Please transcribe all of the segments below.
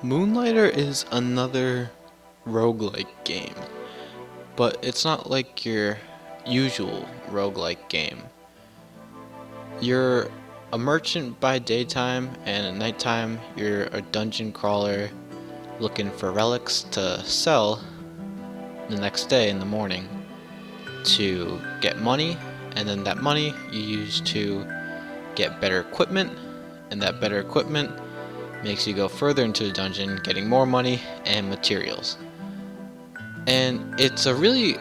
Moonlighter is another roguelike game, but it's not like your usual roguelike game. You're a merchant by daytime, and at nighttime you're a dungeon crawler looking for relics to sell the next day in the morning to get money, and then that money you use to get better equipment, and that better equipment makes you go further into the dungeon, getting more money and materials. And it's a really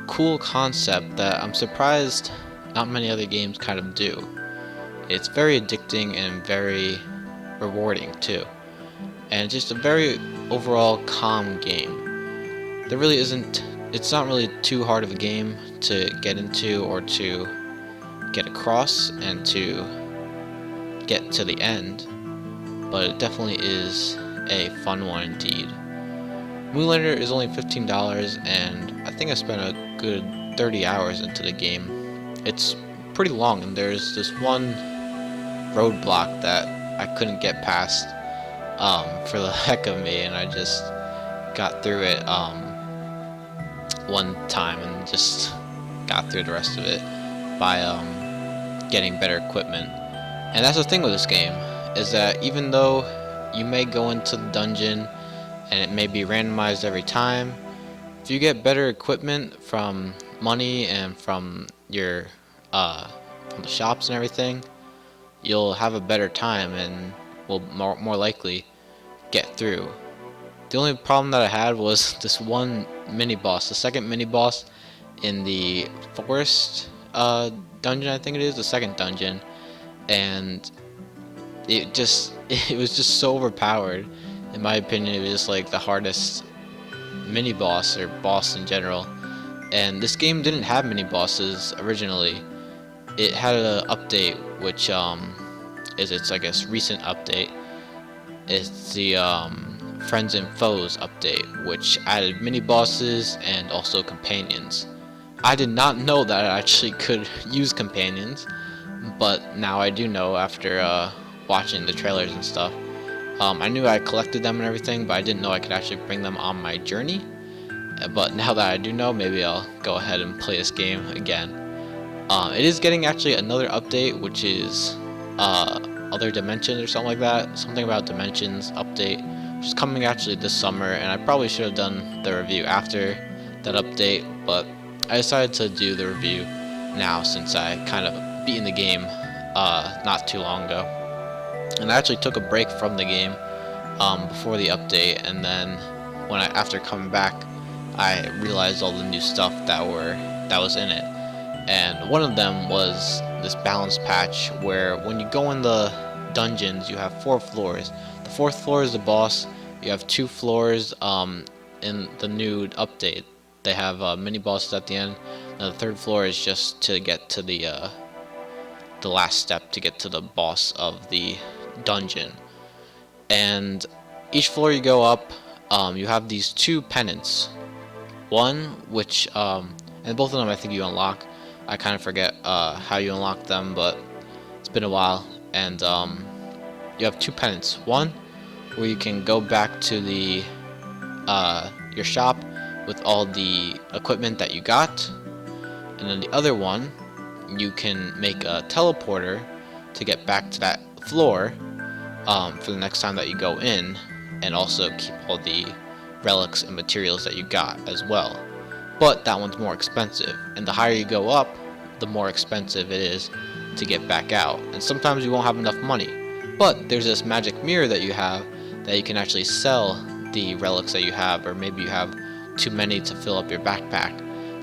cool concept that I'm surprised not many other games kind of do. It's very addicting and very rewarding too. And just a very overall calm game. It's not really too hard of a game to get into or to get across and to get to the end, but it definitely is a fun one indeed. Moonlighter is only $15, and I think I spent a good 30 hours into the game. It's pretty long, and there's this one roadblock that I couldn't get past for the heck of me, and I just got through it one time and just got through the rest of it by getting better equipment. And that's the thing with this game, is that even though you may go into the dungeon and it may be randomized every time, if you get better equipment from money and from your from the shops and everything, you'll have a better time and will more likely get through. The only problem that I had was this one mini boss, the second mini boss in the forest dungeon, I think it is, the second dungeon, and it was just so overpowered. In my opinion, it was just like the hardest mini boss or boss in general. And this game didn't have mini bosses originally. It had an update, which is its, I guess, recent update. It's the Friends and Foes update, which added mini bosses and also companions. I did not know that I actually could use companions, but now I do know after watching the trailers and stuff. I knew I collected them and everything, but I didn't know I could actually bring them on my journey. But now that I do know, maybe I'll go ahead and play this game again. It is getting actually another update, which is Other Dimensions or something like that. Something about Dimensions update, which is coming actually this summer, and I probably should have done the review after that update, but I decided to do the review now since I kind of beaten the game not too long ago. And I actually took a break from the game before the update, and then after coming back, I realized all the new stuff that was in it. And one of them was this balance patch where when you go in the dungeons, you have 4 floors. The 4th floor is the boss. You have 2 floors in the new update. They have mini bosses at the end. And the 3rd floor is just to get to the last step to get to the boss of the dungeon. And each floor you go up, you have these 2 pennants. One which and both of them I think you unlock. I kind of forget how you unlock them, but it's been a while. And you have 2 pennants. One where you can go back to the your shop with all the equipment that you got, and then the other one you can make a teleporter to get back to that floor for the next time that you go in, and also keep all the relics and materials that you got as well. But that one's more expensive, and the higher you go up, the more expensive it is to get back out. And sometimes you won't have enough money, but there's this magic mirror that you have that you can actually sell the relics that you have, or maybe you have too many to fill up your backpack,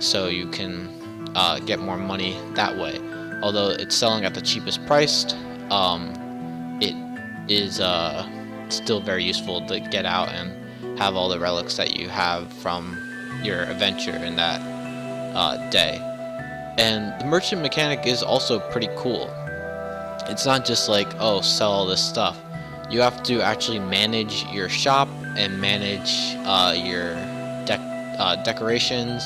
so you can get more money that way. Although it's selling at the cheapest price, it is still very useful to get out and have all the relics that you have from your adventure in that day. And the merchant mechanic is also pretty cool. It's not just like, oh, sell all this stuff. You have to actually manage your shop and manage your decorations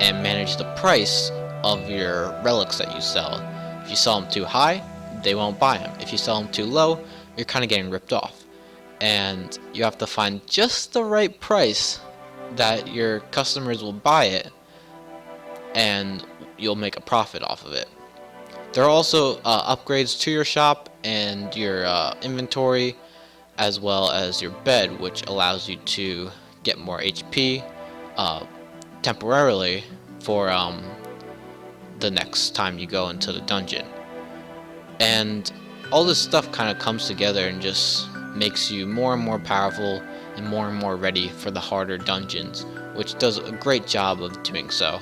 and manage the price of your relics that you sell. If you sell them too high, they won't buy them. If you sell them too low, you're kind of getting ripped off. and you have to find just the right price that your customers will buy it, and you'll make a profit off of it. There are also upgrades to your shop and your inventory, as well as your bed, which allows you to get more HP uh, temporarily for the next time you go into the dungeon. And all this stuff kind of comes together and just makes you more and more powerful and more ready for the harder dungeons, which does a great job of doing so.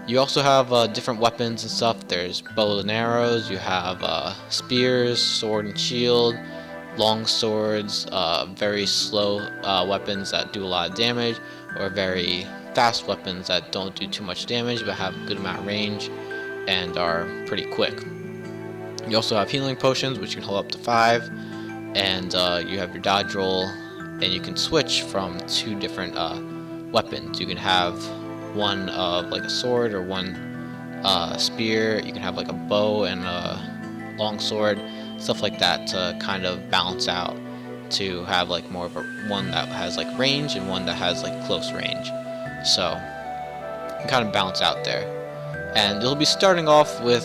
You also have different weapons and stuff. There's bow and arrows, you have spears, sword and shield, long swords, very slow weapons that do a lot of damage, or very fast weapons that don't do too much damage but have a good amount of range and are pretty quick. You also have healing potions, which you can hold up to 5, and you have your dodge roll, and you can switch from 2 different weapons. You can have one of like a sword or one spear. You can have like a bow and a long sword, stuff like that, to kind of balance out, to have like more of a one that has like range and one that has like close range. So you can kind of balance out there. And you'll be starting off with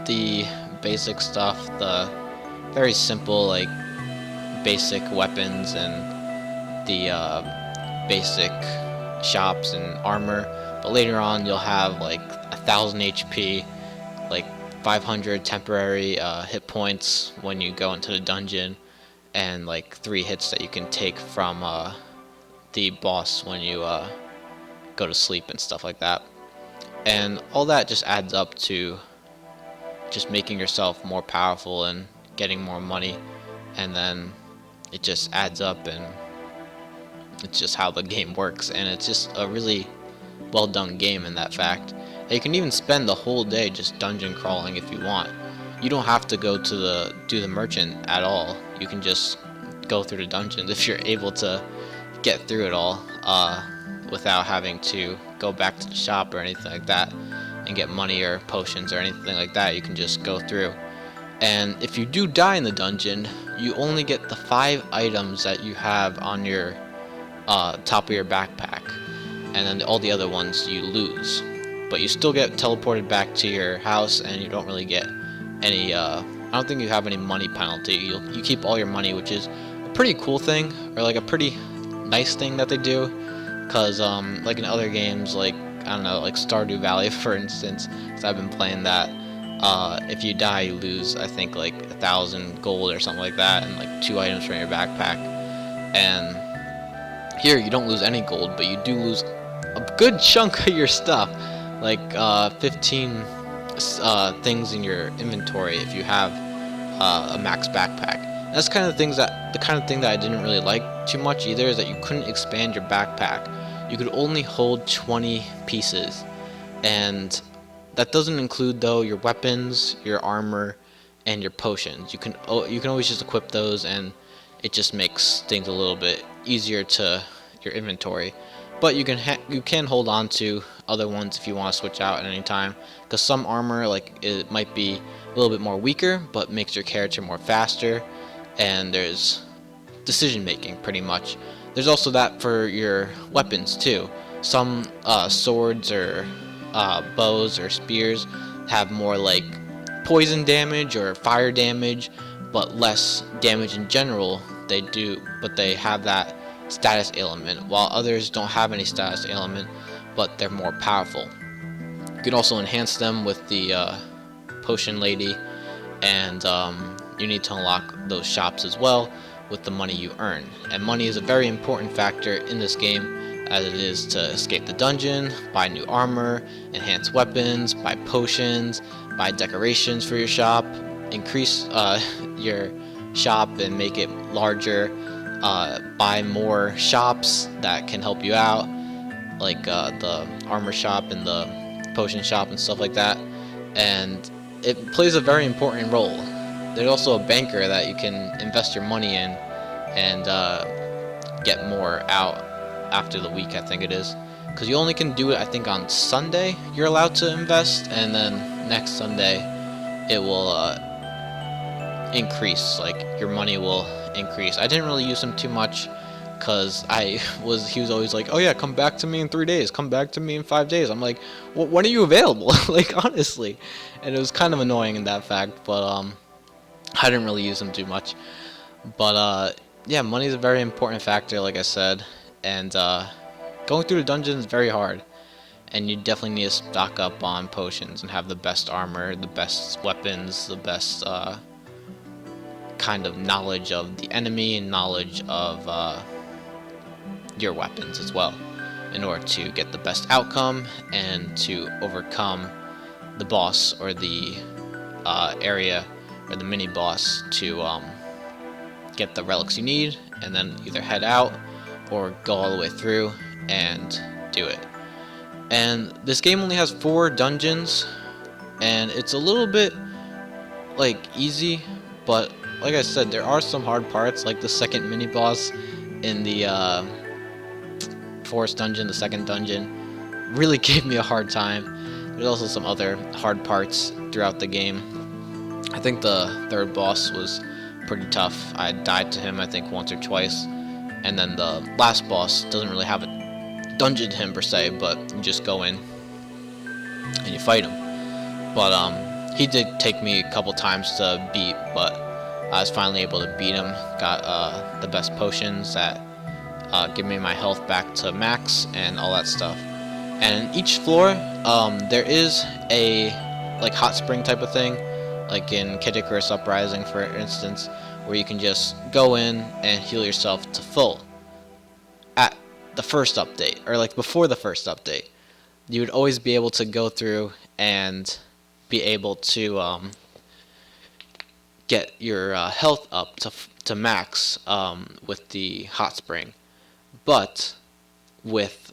the basic stuff, the very simple like basic weapons and the basic shops and armor. But later on you'll have like 1,000 HP, like 500 temporary hit points when you go into the dungeon, and like 3 hits that you can take from the boss when you go to sleep and stuff like that. And all that just adds up to just making yourself more powerful and getting more money, and then it just adds up, and it's just how the game works. And it's just a really well done game in that fact. And you can even spend the whole day just dungeon crawling if you want. You don't have to go to do the merchant at all. You can just go through the dungeons if you're able to get through it all without having to go back to the shop or anything like that and get money or potions or anything like that. You can just go through. And if you do die in the dungeon, you only get the 5 items that you have on your top of your backpack, and then all the other ones you lose. But you still get teleported back to your house, and you don't really get any I don't think you have any money penalty. You keep all your money, which is a pretty cool thing, or like a pretty nice thing that they do, because like in other games, like I don't know, like Stardew Valley for instance, because I've been playing that, if you die you lose I think like 1,000 gold or something like that, and like 2 items from your backpack. And here you don't lose any gold, but you do lose a good chunk of your stuff, like 15 things in your inventory if you have a max backpack. And that's kind of the kind of thing that I didn't really like too much either, is that you couldn't expand your backpack. You could only hold 20 pieces, and that doesn't include though your weapons, your armor, and your potions. You can always just equip those, and it just makes things a little bit easier to your inventory. But you can hold on to other ones if you want to switch out at any time, because some armor, like, it might be a little bit more weaker but makes your character more faster, and there's decision making pretty much. There's also that for your weapons too. Some swords or bows or spears have more like poison damage or fire damage, but less damage in general. They do, but they have that status ailment, while others don't have any status ailment, but they're more powerful. You can also enhance them with the potion lady, and you need to unlock those shops as well with the money you earn. And money is a very important factor in this game, as it is to escape the dungeon, buy new armor, enhance weapons, buy potions, buy decorations for your shop, increase your shop and make it larger, buy more shops that can help you out, like the armor shop and the potion shop and stuff like that. And it plays a very important role. There's also a banker that you can invest your money in and get more out after the week, I think it is, because you only can do it, I think, on Sunday you're allowed to invest, and then next Sunday it will increase, like your money will increase. I didn't really use him too much because he was always like, oh yeah, come back to me in 3 days, come back to me in 5 days. I'm like, well, when are you available? Like, honestly. And it was kind of annoying in that fact, but I didn't really use him too much. But yeah, money is a very important factor, like I said, and going through the dungeon is very hard, and you definitely need to stock up on potions and have the best armor, the best weapons, the best kind of knowledge of the enemy and knowledge of your weapons as well, in order to get the best outcome and to overcome the boss or the area or the mini boss to get the relics you need, and then either head out or go all the way through and do it. And this game only has 4 dungeons, and it's a little bit like easy, but like I said, there are some hard parts, like the second mini boss in the forest dungeon, the second dungeon, really gave me a hard time. There's also some other hard parts throughout the game. I think the third boss was pretty tough. I died to him I think once or twice, and then the last boss doesn't really have a dungeon to him per se, but you just go in and you fight him. But he did take me a couple times to beat, but I was finally able to beat him. Got the best potions that give me my health back to max and all that stuff. And each floor, there is a like hot spring type of thing, like in Kid Icarus Uprising, for instance, where you can just go in and heal yourself to full. At the first update, or like before the first update, you would always be able to go through and be able to get your health up to max with the hot spring. But with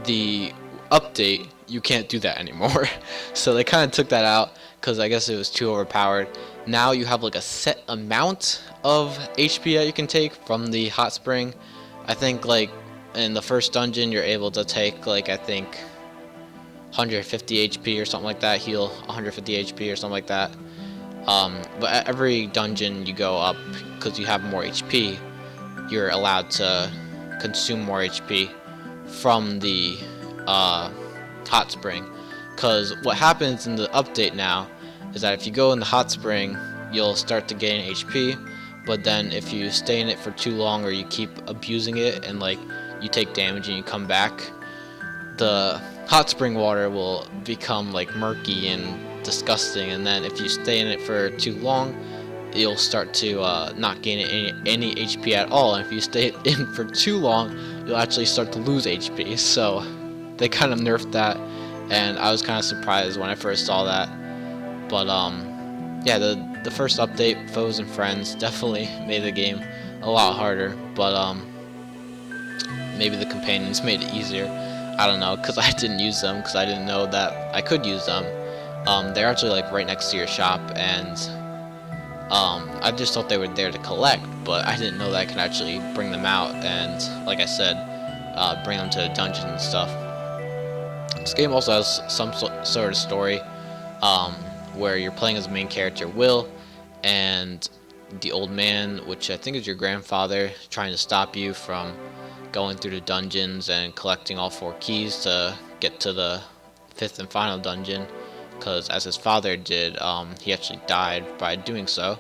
the update, you can't do that anymore. So they kind of took that out because I guess it was too overpowered. Now you have like a set amount of HP that you can take from the hot spring. I think like in the first dungeon you're able to take like I think 150 HP or something like that, heal 150 HP or something like that. But at every dungeon you go up, because you have more HP, you're allowed to consume more HP from the hot spring. Because what happens in the update now is that if you go in the hot spring, you'll start to gain HP, but then if you stay in it for too long or you keep abusing it and like you take damage and you come back, the hot spring water will become like murky and disgusting, and then if you stay in it for too long, you'll start to not gain any HP at all, and if you stay in for too long, you'll actually start to lose HP. So they kind of nerfed that, and I was kind of surprised when I first saw that. But yeah, the first update, Foes and Friends, definitely made the game a lot harder, but maybe the companions made it easier. I don't know, because I didn't use them, because I didn't know that I could use them. They're actually like right next to your shop, and I just thought they were there to collect, but I didn't know that I could actually bring them out and, like I said, bring them to the dungeon and stuff. This game also has some sort of story where you're playing as the main character, Will, and the old man, which I think is your grandfather, trying to stop you from going through the dungeons and collecting all 4 keys to get to the 5th and final dungeon, because as his father did, he actually died by doing so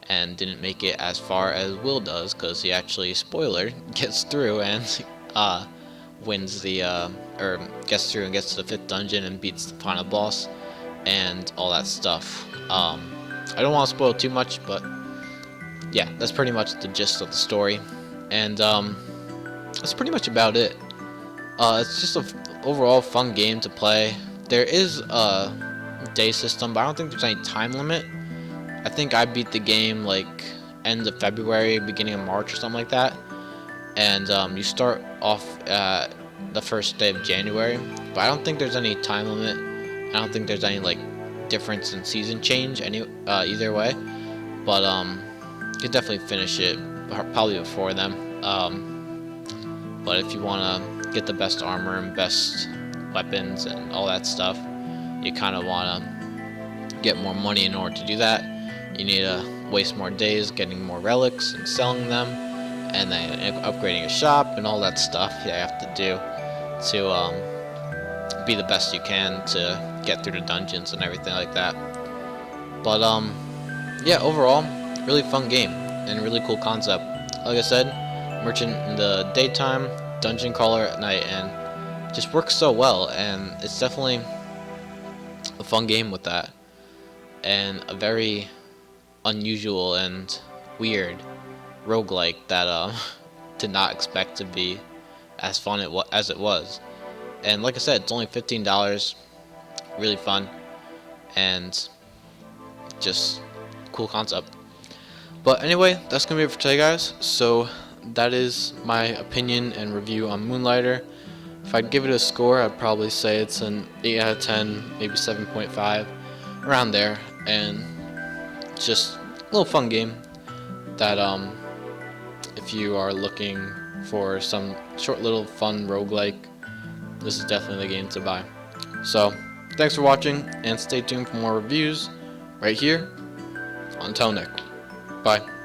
and didn't make it as far as Will does, because he actually, spoiler, gets through and wins the or gets through and gets to the 5th dungeon and beats the final boss and all that stuff. I don't want to spoil too much, but yeah, that's pretty much the gist of the story, and that's pretty much about it. It's just an overall fun game to play. There is a day system, but I don't think there's any time limit. I think I beat the game like end of February, beginning of March or something like that, and you start off at the first day of January, but I don't think there's any time limit. I don't think there's any like difference in season change either way, but you could definitely finish it probably before them. But if you want to get the best armor and best weapons and all that stuff, you kind of want to get more money in order to do that. You need to waste more days getting more relics and selling them, and then upgrading a shop and all that stuff you have to do to be the best you can to get through the dungeons and everything like that. But yeah, overall, really fun game and really cool concept. Like I said, merchant in the daytime, dungeon crawler at night, and just works so well. And it's definitely a fun game with that, and a very unusual and weird roguelike that did not expect to be as fun as it was. And like I said, it's only $15, really fun, and just cool concept. But anyway, that's gonna be it for today, guys. So that is my opinion and review on Moonlighter. If I'd give it a score, I'd probably say it's an 8 out of 10, maybe 7.5, around there. And it's just a little fun game that if you are looking for some short little fun roguelike, this is definitely the game to buy. So thanks for watching, and stay tuned for more reviews right here on Telnick. Bye.